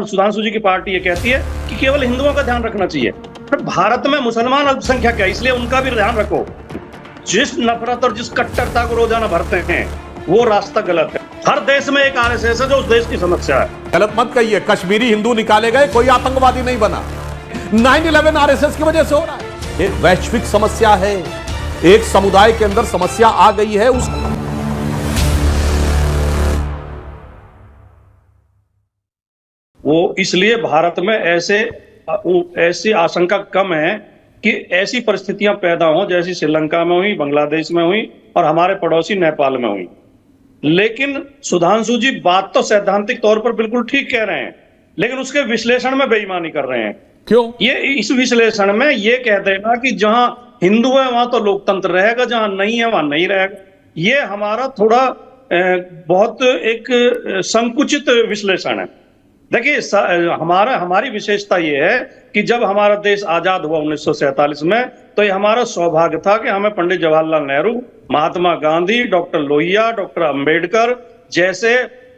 सुधांशु जी की पार्टी ये कहती है कि केवल हिंदुओं का ध्यान रखना चाहिए। पर भारत में मुसलमान अल्पसंख्यक है, इसलिए उनका भी ध्यान रखो। जिस नफरत और जिस कट्टरता को रोजाना भरते हैं वो रास्ता गलत है। हर देश में एक आरएसएस है जो उस देश की समस्या है। गलत मत कहिए, कश्मीरी हिंदू निकाले गए, कोई आतंकवादी नहीं बना। 9/11 आरएसएस की वजह से हो रहा है। एक वैश्विक समस्या है, एक समुदाय के अंदर समस्या आ गई है। वो इसलिए भारत में ऐसी आशंका कम है कि ऐसी परिस्थितियां पैदा हों जैसी श्रीलंका में हुई, बांग्लादेश में हुई और हमारे पड़ोसी नेपाल में हुई। लेकिन सुधांशु जी बात तो सैद्धांतिक तौर पर बिल्कुल ठीक कह रहे हैं, लेकिन उसके विश्लेषण में बेईमानी कर रहे हैं। क्यों? ये इस विश्लेषण में ये कह देगा कि जहां हिंदू है वहां तो लोकतंत्र रहेगा, जहां नहीं है वहां नहीं रहेगा। ये हमारा थोड़ा बहुत एक संकुचित विश्लेषण है। देखिए, हमारी विशेषता ये है कि जब हमारा देश आजाद हुआ 1947 में, तो ये हमारा सौभाग्य था कि हमें पंडित जवाहरलाल नेहरू, महात्मा गांधी, डॉक्टर लोहिया, डॉक्टर अंबेडकर जैसे,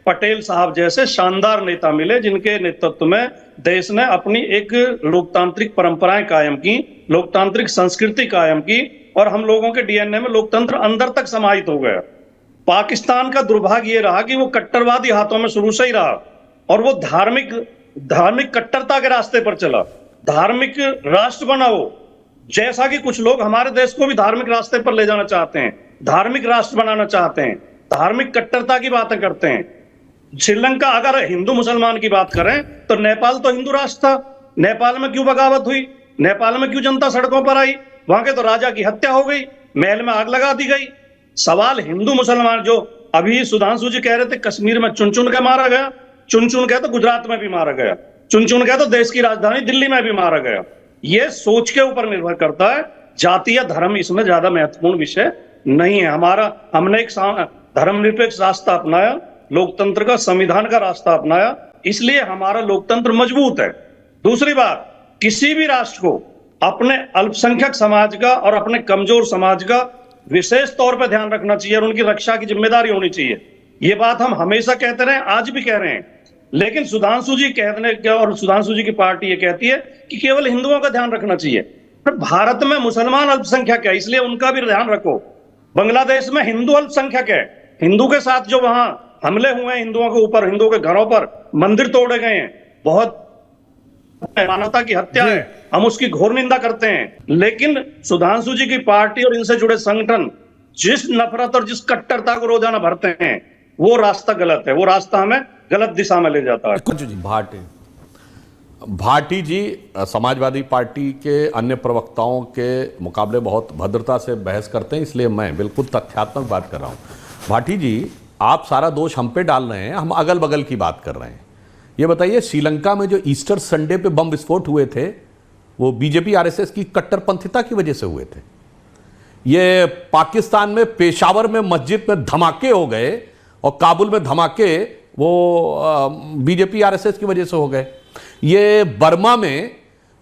पटेल साहब जैसे शानदार नेता मिले, जिनके नेतृत्व में देश ने अपनी एक लोकतांत्रिक परंपराएं कायम की, लोकतांत्रिक संस्कृति कायम की, और हम लोगों के डीएनए में लोकतंत्र अंदर तक समाहित हो गया। पाकिस्तान का दुर्भाग्य ये रहा कि वो कट्टरवादी हाथों में शुरू से ही रहा और वो धार्मिक कट्टरता के रास्ते पर चला। धार्मिक राष्ट्र बना वो, जैसा कि कुछ लोग हमारे देश को भी धार्मिक रास्ते पर ले जाना चाहते हैं, धार्मिक राष्ट्र बनाना चाहते हैं, धार्मिक कट्टरता की बातें करते हैं। श्रीलंका, अगर हिंदू मुसलमान की बात करें तो नेपाल तो हिंदू राष्ट्र था। नेपाल में क्यों बगावत हुई? नेपाल में क्यों जनता सड़कों पर आई? वहां के तो राजा की हत्या हो गई, महल में आग लगा दी गई। सवाल हिंदू मुसलमान, जो अभी सुधांशु जी कह रहे थे कश्मीर में चुन चुन के मारा गया, चुन चुन के तो गुजरात में भी मारा गया, चुन चुन के तो देश की राजधानी दिल्ली में भी मारा गया। ये सोच के ऊपर निर्भर करता है। जाति या धर्म इसमें ज्यादा महत्वपूर्ण विषय नहीं है। हमने एक धर्मनिरपेक्ष रास्ता अपनाया, लोकतंत्र का, संविधान का रास्ता अपनाया, इसलिए हमारा लोकतंत्र मजबूत है। दूसरी बात, किसी भी राष्ट्र को अपने अल्पसंख्यक समाज का और अपने कमजोर समाज का विशेष तौर पर ध्यान रखना चाहिए और उनकी रक्षा की जिम्मेदारी होनी चाहिए। ये बात हम हमेशा कहते रहे, आज भी कह रहे हैं। लेकिन सुधांशु जी कहने क्या, और सुधांशु जी की पार्टी ये कहती है कि केवल हिंदुओं का ध्यान रखना चाहिए। पर भारत में मुसलमान अल्पसंख्यक है, इसलिए उनका भी ध्यान रखो। बांग्लादेश में हिंदू अल्पसंख्यक है, हिंदू के साथ जो वहां हमले हुए हैं हिंदुओं के ऊपर, हिंदुओं के घरों पर मंदिर तोड़े गए हैं, बहुत मानवता की हत्या है, हम उसकी घोर निंदा करते हैं। लेकिन सुधांशु जी की पार्टी और इनसे जुड़े संगठन जिस नफरत और जिस कट्टरता को रोजाना भरते हैं वो रास्ता गलत है, वो रास्ता हमें गलत दिशा में ले जाता है। भाटी जी समाजवादी पार्टी के अन्य प्रवक्ताओं के मुकाबले बहुत भद्रता से बहस करते हैं, इसलिए मैं बिल्कुल तथ्यात्मक बात कर रहा हूं। भाटी जी, आप सारा दोष हम पे डाल रहे हैं, हम अगल बगल की बात कर रहे हैं। ये बताइए, श्रीलंका में जो ईस्टर संडे पे बम विस्फोट हुए थे वो बीजेपी आरएसएस की कट्टरपंथिता की वजह से हुए थे। ये पाकिस्तान में पेशावर में मस्जिद में धमाके हो गए और काबुल में धमाके वो बीजेपी आरएसएस की वजह से हो गए। ये बर्मा में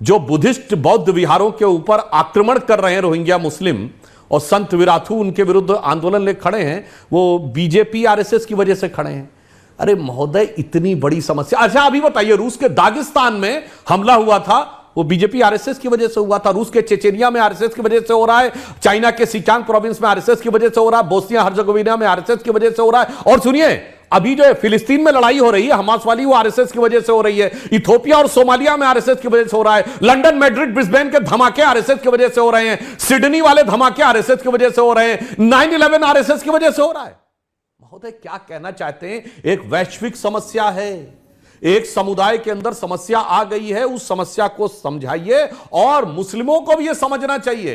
जो बुद्धिस्ट बौद्ध विहारों के ऊपर आक्रमण कर रहे हैं रोहिंग्या मुस्लिम और संत विराथू उनके विरुद्ध आंदोलन ले खड़े हैं, वो बीजेपी आरएसएस की वजह से खड़े हैं। अरे महोदय, इतनी बड़ी समस्या। अच्छा अभी बताइए, रूस के दागिस्तान में हमला हुआ था, वो बीजेपी आरएसएस की वजह से हुआ था। रूस के चेचेनिया में आरएसएस की वजह से हो रहा है, चाइना के सिचांग प्रोविंस में आरएसएस की वजह से हो रहा है, बोस्निया हर्जेगोविना में आरएसएस की वजह से हो रहा है। और सुनिए, अभी जो फिलिस्तीन में लड़ाई हो रही है हमास वाली, वो आरएसएस की वजह से हो रही है। इथियोपिया और सोमालिया में आरएसएस की वजह से हो रहा है। लंदन, मैड्रिड, ब्रिस्बेन के धमाके आरएसएस की वजह से हो रहे हैं। सिडनी वाले धमाके आरएसएस की वजह से हो रहे हैं। 9/11 आरएसएस की वजह से हो रहा है। महोदय, क्या कहना चाहते हैं? एक वैश्विक समस्या है, एक समुदाय के अंदर समस्या आ गई है, उस समस्या को समझाइए और मुस्लिमों को भी यह समझना चाहिए।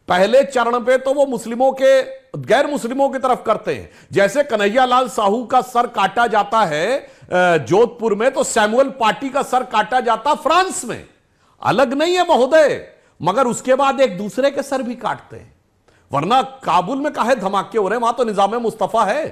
पहले चरण पे तो वो मुस्लिमों के, गैर मुस्लिमों की तरफ करते हैं। जैसे कन्हैया लाल साहू का सर काटा जाता है जोधपुर में, तो सैमुअल पाटी का सर काटा जाता फ्रांस में। अलग नहीं है महोदय, मगर उसके बाद एक दूसरे के सर भी काटते हैं। वरना काबुल में काहे धमाके हो रहे हैं? वहां तो निजाम मुस्तफा है,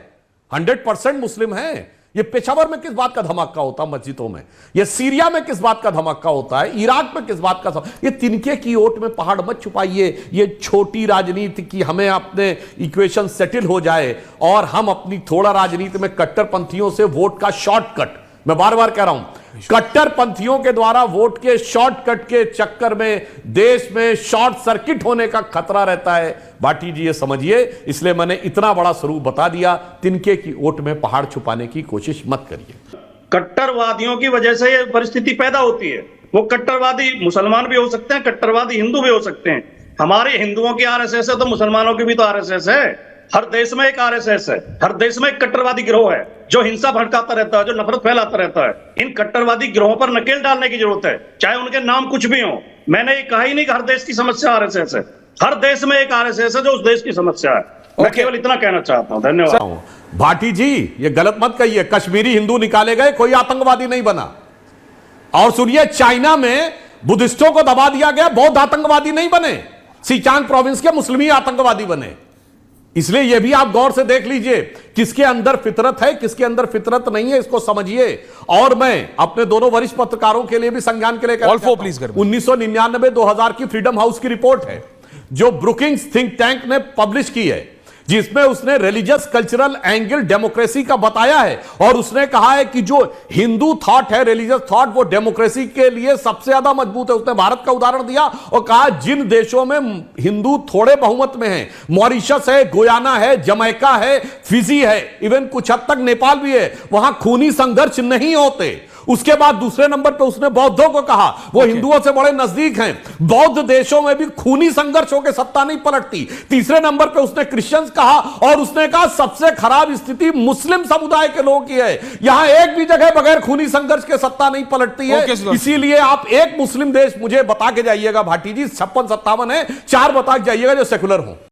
100% मुस्लिम है। ये पेशावर में किस बात का धमाका होता है मस्जिदों में? ये सीरिया में किस बात का धमाका होता है? इराक में किस बात का? ये तिनके की ओट में पहाड़ मत छुपाइए। ये छोटी राजनीति की हमें अपने इक्वेशन सेटल हो जाए और हम अपनी थोड़ा राजनीति में कट्टरपंथियों से वोट का शॉर्टकट, मैं बार बार कह रहा हूं, कट्टरपंथियों के द्वारा वोट के शॉर्टकट के चक्कर में देश में शॉर्ट सर्किट होने का खतरा रहता है। भाटी जी ये समझिए, इसलिए मैंने इतना बड़ा स्वरूप बता दिया। तिनके की वोट में पहाड़ छुपाने की कोशिश मत करिए। कट्टरवादियों की वजह से ये परिस्थिति पैदा होती है। वो कट्टरवादी मुसलमान भी हो सकते हैं, कट्टरवादी हिंदू भी हो सकते हैं। हमारे हिंदुओं की आरएसएस है तो मुसलमानों की भी तो आरएसएस है। हर देश में एक आरएसएस है, हर देश में एक कट्टरवादी गिरोह है जो हिंसा भड़काता रहता है, जो नफरत फैलाता रहता है। इन कट्टरवादी गिरोहों पर नकेल डालने की जरूरत है, चाहे उनके नाम कुछ भी हो। मैंने ये कहा ही नहीं कि हर देश की समस्या आरएसएस है। हर देश में एक आरएसएस है जो उस देश की समस्या है। मैं केवल इतना कहना चाहता हूं। धन्यवाद। भाटी जी ये गलत मत कहिए, कश्मीरी हिंदू निकाले गए, कोई आतंकवादी नहीं बना। और सुनिए, चाइना में बुद्धिस्टों को दबा दिया गया, बौद्ध आतंकवादी नहीं बने, सिचांग प्रोविंस के मुस्लिमी आतंकवादी बने। इसलिए यह भी आप गौर से देख लीजिए, किसके अंदर फितरत है, किसके अंदर फितरत नहीं है, इसको समझिए। और मैं अपने दोनों वरिष्ठ पत्रकारों के लिए भी संज्ञान के लिए 1999-2000 की फ्रीडम हाउस की रिपोर्ट है जो ब्रुकिंग्स थिंक टैंक ने पब्लिश की है, जिसमें उसने रिलीजियस कल्चरल एंगल डेमोक्रेसी का बताया है। और उसने कहा है कि जो हिंदू थॉट है, रिलीजियस थॉट, वो डेमोक्रेसी के लिए सबसे ज्यादा मजबूत है। उसने भारत का उदाहरण दिया और कहा जिन देशों में हिंदू थोड़े बहुमत में हैं, मॉरिशस है, गुयाना है, जमैका है, फिजी है, इवन कुछ हद तक नेपाल भी है, वहां खूनी संघर्ष नहीं होते। उसके बाद दूसरे नंबर पे उसने बौद्धों को कहा, वो हिंदुओं से बड़े नजदीक हैं, बौद्ध देशों में भी खूनी संघर्ष होकर सत्ता नहीं पलटती। तीसरे नंबर पे उसने क्रिश्चियंस कहा और उसने कहा सबसे खराब स्थिति मुस्लिम समुदाय के लोगों की है, यहां एक भी जगह बगैर खूनी संघर्ष के सत्ता नहीं पलटती है। इसीलिए आप एक मुस्लिम देश मुझे बता के जाइएगा भाटी जी, 56-57 है, 4 बता के जाइएगा जो सेकुलर हो।